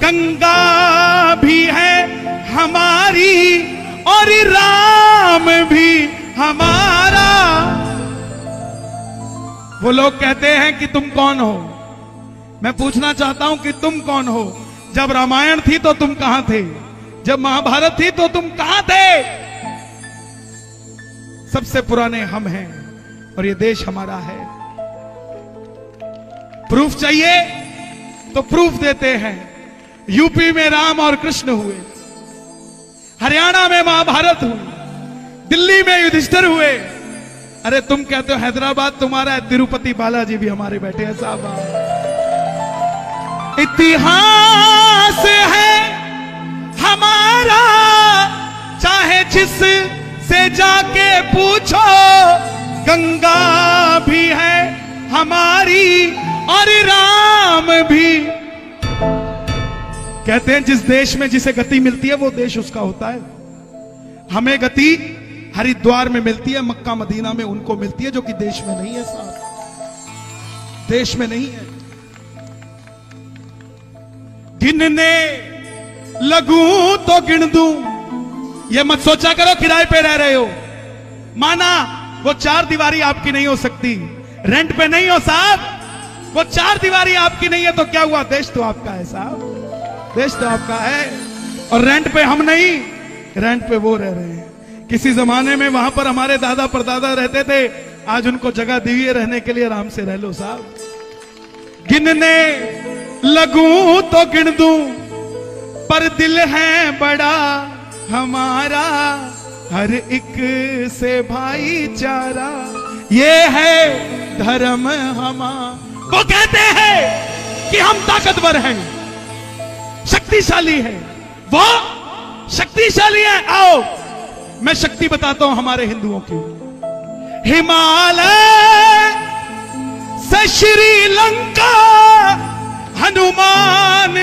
गंगा भी है हमारी और राम भी हमारा। वो लोग कहते हैं कि तुम कौन हो, मैं पूछना चाहता हूं कि तुम कौन हो। जब रामायण थी तो तुम कहां थे, जब महाभारत थी तो तुम कहां थे। सबसे पुराने हम हैं और ये देश हमारा है। प्रूफ चाहिए तो प्रूफ देते हैं। यूपी में राम और कृष्ण हुए, हरियाणा में महाभारत हुई, दिल्ली में युधिष्ठिर हुए। अरे तुम कहते हो हैदराबाद तुम्हारा है, तिरुपति बालाजी भी हमारे बैठे हैं साहब। इतिहास है हमारा, चाहे जिस से जाके पूछो। गंगा भी है हमारी और राम भी। कहते हैं जिस देश में जिसे गति मिलती है वो देश उसका होता है। हमें गति हरिद्वार में मिलती है, मक्का मदीना में उनको मिलती है जो कि देश में नहीं है साहब, देश में नहीं है। गिनने लगूं तो गिन दूं, ये मत सोचा करो किराए पे रह रहे हो। माना वो चार दीवारी आपकी नहीं हो सकती, रेंट पे नहीं हो साहब, वो चार दीवारी आपकी नहीं है तो क्या हुआ, देश तो आपका है साहब, देश तो आपका है। और रेंट पे हम नहीं, रेंट पे वो रह रहे हैं। किसी जमाने में वहां पर हमारे दादा परदादा रहते थे, आज उनको जगह दी है रहने के लिए, आराम से रह लो साहब। गिनने लगूं तो गिन दूं, पर दिल है बड़ा हमारा, हर एक से भाईचारा, ये है धर्म हमारा। वो कहते हैं कि हम ताकतवर हैं, शक्तिशाली हैं, वो शक्तिशाली है। आओ मैं शक्ति बताता हूं हमारे हिंदुओं की। हिमालय से श्रीलंका हनुमान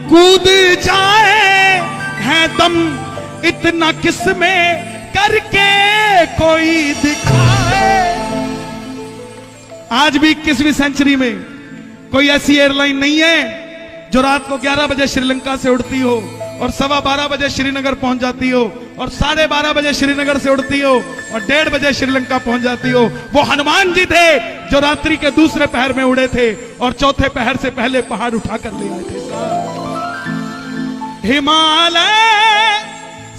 कूद जाए, है दम इतना किसमें करके कोई दिखाए। आज भी 21वीं सेंचुरी में कोई ऐसी एयरलाइन नहीं है जो रात को 11 बजे श्रीलंका से उड़ती हो और 12:15 बजे श्रीनगर पहुंच जाती हो, और 12:30 बजे श्रीनगर से उड़ती हो और 1:30 बजे श्रीलंका पहुंच जाती हो। वो हनुमान जी थे जो रात्रि के दूसरे पहर में उड़े थे और चौथे पहर से पहले पहाड़ उठाकर ले आए थे। हिमालय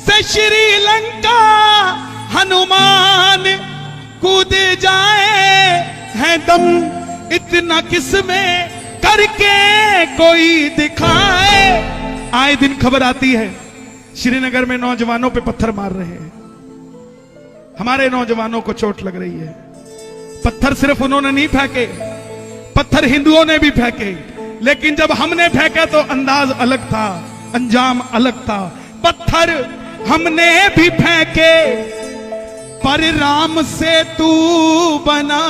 से श्रीलंका हनुमान कूद जाए, है दम इतना किसमें करके कोई दिखाए। आए दिन खबर आती है श्रीनगर में नौजवानों पे पत्थर मार रहे हैं, हमारे नौजवानों को चोट लग रही है। पत्थर सिर्फ उन्होंने नहीं फेंके, पत्थर हिंदुओं ने भी फेंके, लेकिन जब हमने फेंके तो अंदाज अलग था, अंजाम अलग था। पत्थर हमने भी फेंके पर राम से तू बना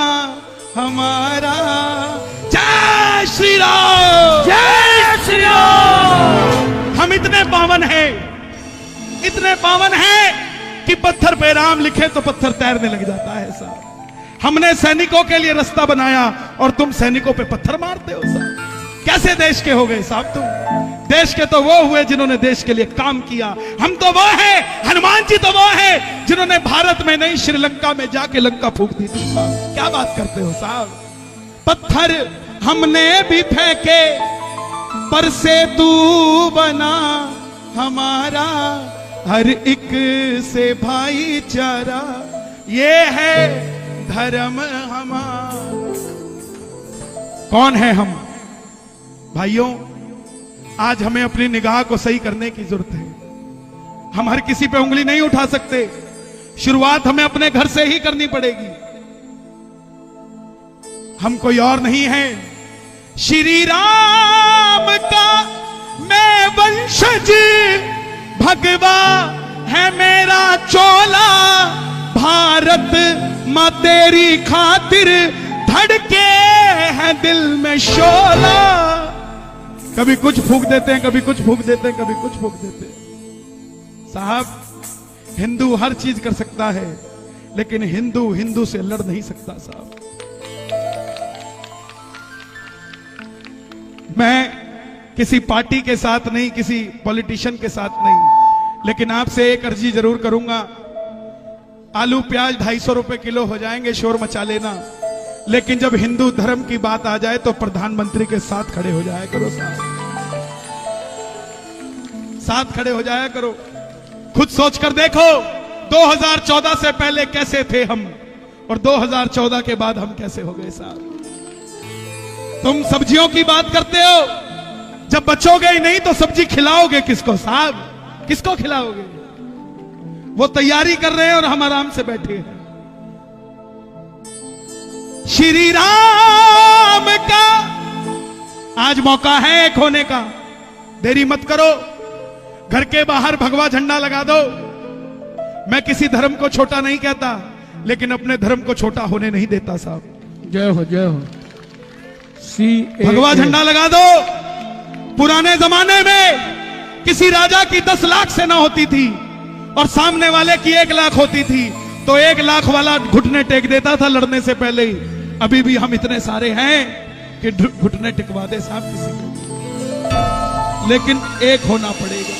हमारा। जय श्री राम, जय श्री राम। हम इतने पावन हैं, इतने पावन हैं कि पत्थर पे राम लिखे तो पत्थर तैरने लग जाता है साहब। हमने सैनिकों के लिए रास्ता बनाया और तुम सैनिकों पे पत्थर मारते हो साहब। कैसे देश के हो गए साहब तुम? देश के तो वो हुए जिन्होंने देश के लिए काम किया। हम तो वो हैं, हनुमान जी तो वो हैं जिन्होंने भारत में नहीं श्रीलंका में जाके लंका फूंक दी थी। क्या बात करते हो साहब? पत्थर हमने भी फेंके पर से तू बना हमारा, हर एक से भाईचारा, ये है धर्म हमारा। कौन है हम भाइयों? आज हमें अपनी निगाह को सही करने की जरूरत है। हम हर किसी पे उंगली नहीं उठा सकते, शुरुआत हमें अपने घर से ही करनी पड़ेगी। हम कोई और नहीं है, श्री राम का मैं वंशज, भगवा है मेरा चोला, भारत मां तेरी खातिर धड़के है दिल में शोला। कभी कुछ फूंक देते हैं, कभी कुछ फूंक देते हैं, कभी कुछ फूंक देते हैं। साहब हिंदू हर चीज कर सकता है, लेकिन हिंदू हिंदू से लड़ नहीं सकता साहब। मैं किसी पार्टी के साथ नहीं, किसी पॉलिटिशियन के साथ नहीं, लेकिन आपसे एक अर्जी जरूर करूंगा। आलू प्याज 250 रुपए किलो हो जाएंगे, शोर मचा लेना, लेकिन जब हिंदू धर्म की बात आ जाए तो प्रधानमंत्री के साथ खड़े हो जाया करो साहब, साथ खड़े हो जाया करो। खुद सोच कर देखो 2014 से पहले कैसे थे हम और 2014 के बाद हम कैसे हो गए साहब। तुम सब्जियों की बात करते हो, जब बचोगे ही नहीं तो सब्जी खिलाओगे किसको साहब, किसको खिलाओगे? वो तैयारी कर रहे हैं और हम आराम से बैठे हैं। श्री राम का आज मौका है एक होने का, देरी मत करो। घर के बाहर भगवा झंडा लगा दो। मैं किसी धर्म को छोटा नहीं कहता, लेकिन अपने धर्म को छोटा होने नहीं देता साहब। जय हो जय हो। भगवा झंडा लगा दो। पुराने जमाने में किसी राजा की 10 लाख सेना होती थी और सामने वाले की 1 लाख होती थी, तो 1 लाख वाला घुटने टेक देता था लड़ने से पहले ही। अभी भी हम इतने सारे हैं कि घुटने टिकवा दे साहब किसी को, लेकिन एक होना पड़ेगा।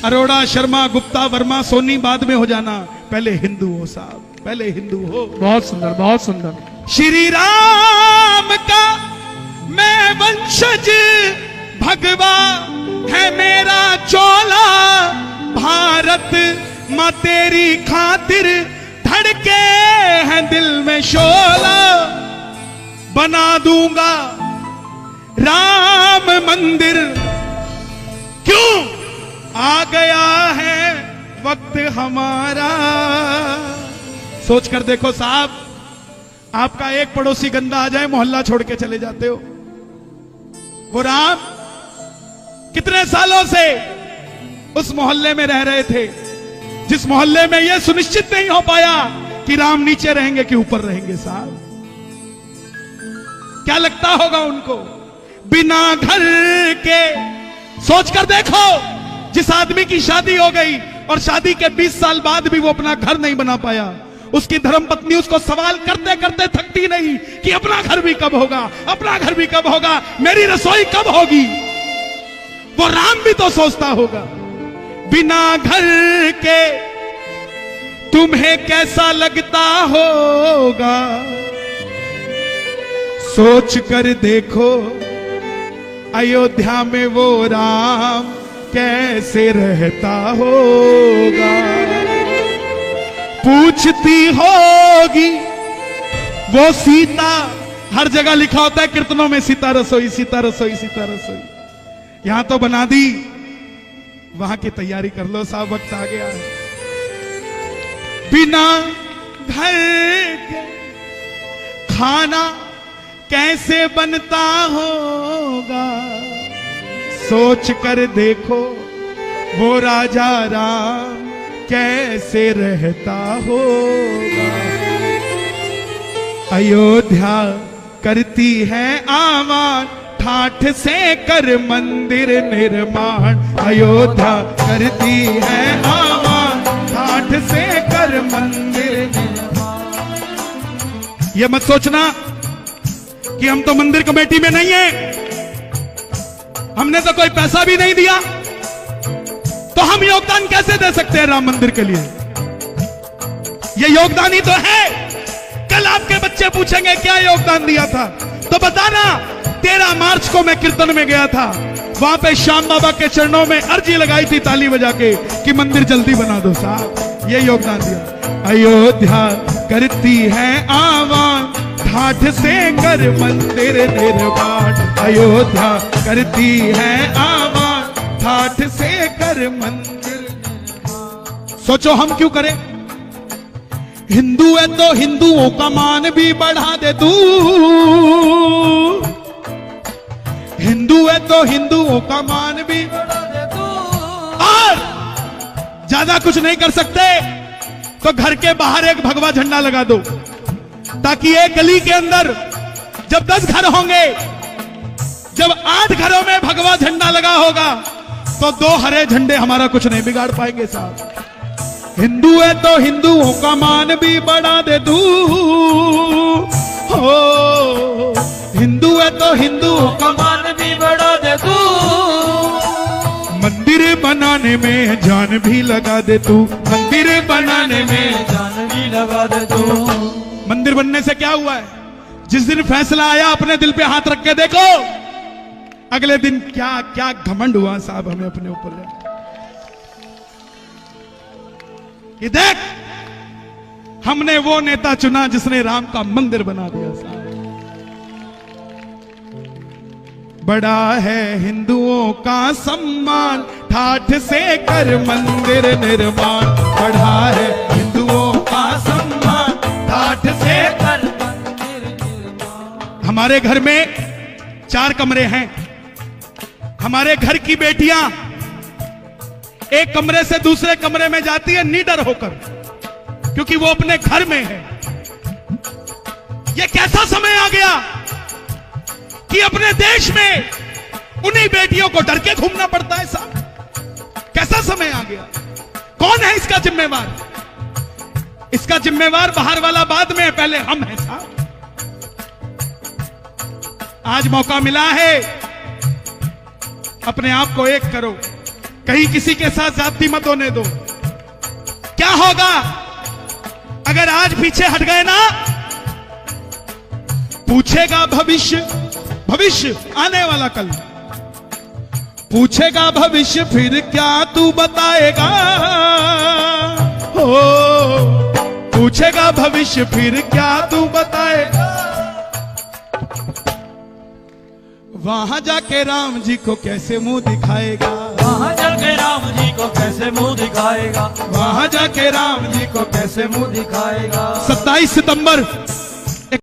अरोड़ा, शर्मा, गुप्ता, वर्मा, सोनी बाद में हो जाना, पहले हिंदू हो साहब, पहले हिंदू हो। बहुत सुंदर, बहुत सुंदर। श्री राम का मैं वंशज, भगवा है मेरा चोला, भारत मां तेरी खातिर धड़के हैं दिल में शोला। बना दूंगा राम मंदिर, क्यों आ गया है वक्त हमारा। सोच कर देखो साहब, आपका एक पड़ोसी गंदा आ जाए, मोहल्ला छोड़ के चले जाते हो। वो राम कितने सालों से उस मोहल्ले में रह रहे थे, जिस मोहल्ले में यह सुनिश्चित नहीं हो पाया कि राम नीचे रहेंगे कि ऊपर रहेंगे साहब। क्या लगता होगा उनको? बिना घर के, सोच कर देखो, जिस आदमी की शादी हो गई और शादी के 20 साल बाद भी वो अपना घर नहीं बना पाया, उसकी धर्मपत्नी उसको सवाल करते करते थकती नहीं कि अपना घर भी कब होगा, अपना घर भी कब होगा, मेरी रसोई कब होगी। वो राम भी तो सोचता होगा। बिना घर के तुम्हें कैसा लगता होगा, सोच कर देखो अयोध्या में वो राम कैसे रहता होगा। पूछती होगी वो सीता, हर जगह लिखा होता है कीर्तनों में, सीता रसोई, सीता रसोई, सीता रसोई। यहां तो बना दी, वहां की तैयारी कर लो साहब, वक्त आ गया है। बिना घर के खाना कैसे बनता होगा, सोच कर देखो वो राजा राम कैसे रहता होगा। अयोध्या करती है आवाज, ठाठ से कर मंदिर निर्माण। अयोध्या करती है आवाज, ठाठ से कर मंदिर निर्माण। ये मत सोचना कि हम तो मंदिर कमेटी में नहीं है, हमने तो कोई पैसा भी नहीं दिया, तो हम योगदान कैसे दे सकते हैं राम मंदिर के लिए? ये योगदान ही तो है। कल आपके बच्चे पूछेंगे क्या योगदान दिया था, तो बताना। 13 मार्च को मैं कीर्तन में गया था, वहां पे श्याम बाबा के चरणों में अर्जी लगाई थी ताली बजा के कि मंदिर जल्दी बना दो साहब। ये योगदान दिया। अयोध्या करती है आवाज, ठाठ से कर मंदिर निर्माण। अयोध्या करती है आवाज, ठाठ से कर मंदिर निर्माण। सोचो हम क्यों करें? हिंदू है तो हिंदुओं का मान भी बढ़ा दे तू। हिंदू है तो हिंदुओं का मान भी बढ़ा दे तू। और ज्यादा कुछ नहीं कर सकते तो घर के बाहर एक भगवा झंडा लगा दो, ताकि एक गली के अंदर जब 10 घर होंगे, जब 8 घरों में भगवा झंडा लगा होगा, तो 2 हरे झंडे हमारा कुछ नहीं बिगाड़ पाएंगे साहब। हिंदू है तो हिंदुओं का मान भी बढ़ा दे तू। हो हिंदू है तो हिंदुओं का मान भी बढ़ा दे तू, मंदिर बनाने में जान भी लगा दे तू, मंदिर बनाने में जान भी लगा दे तू। मंदिर बनने से क्या हुआ है? जिस दिन फैसला आया अपने दिल पे हाथ रख के देखो, अगले दिन क्या क्या घमंड हुआ साहब हमें अपने ऊपर। ये देख, हमने वो नेता चुना जिसने राम का मंदिर बना दिया साहब। बड़ा है हिंदुओं का सम्मान, ठाठ से कर मंदिर निर्माण। बड़ा है हिंदुओं का सम्मान, ठाठ से कर मंदिर निर्माण। हमारे घर में 4 कमरे हैं। हमारे घर की बेटियां एक कमरे से दूसरे कमरे में जाती है निडर होकर, क्योंकि वो अपने घर में है। ये कैसा समय आ गया कि अपने देश में उन्हीं बेटियों को डर के घूमना पड़ता है साहब। कैसा समय आ गया? कौन है इसका जिम्मेवार? इसका जिम्मेवार बाहर वाला बाद में, पहले हम हैं साहब। आज मौका मिला है, अपने आप को एक करो, कहीं किसी के साथ ज्यादती मत होने दो। क्या होगा अगर आज पीछे हट गए ना? पूछेगा भविष्य, भविष्य आने वाला कल पूछेगा भविष्य, फिर क्या तू बताएगा? हो पूछेगा भविष्य, फिर क्या तू बताएगा? वहां जाके राम जी को कैसे मुंह दिखाएगा? वहां जाके राम जी को कैसे मुंह दिखाएगा? वहां जाके राम जी को कैसे मुंह मुंह दिखाएगा? 27 सितंबर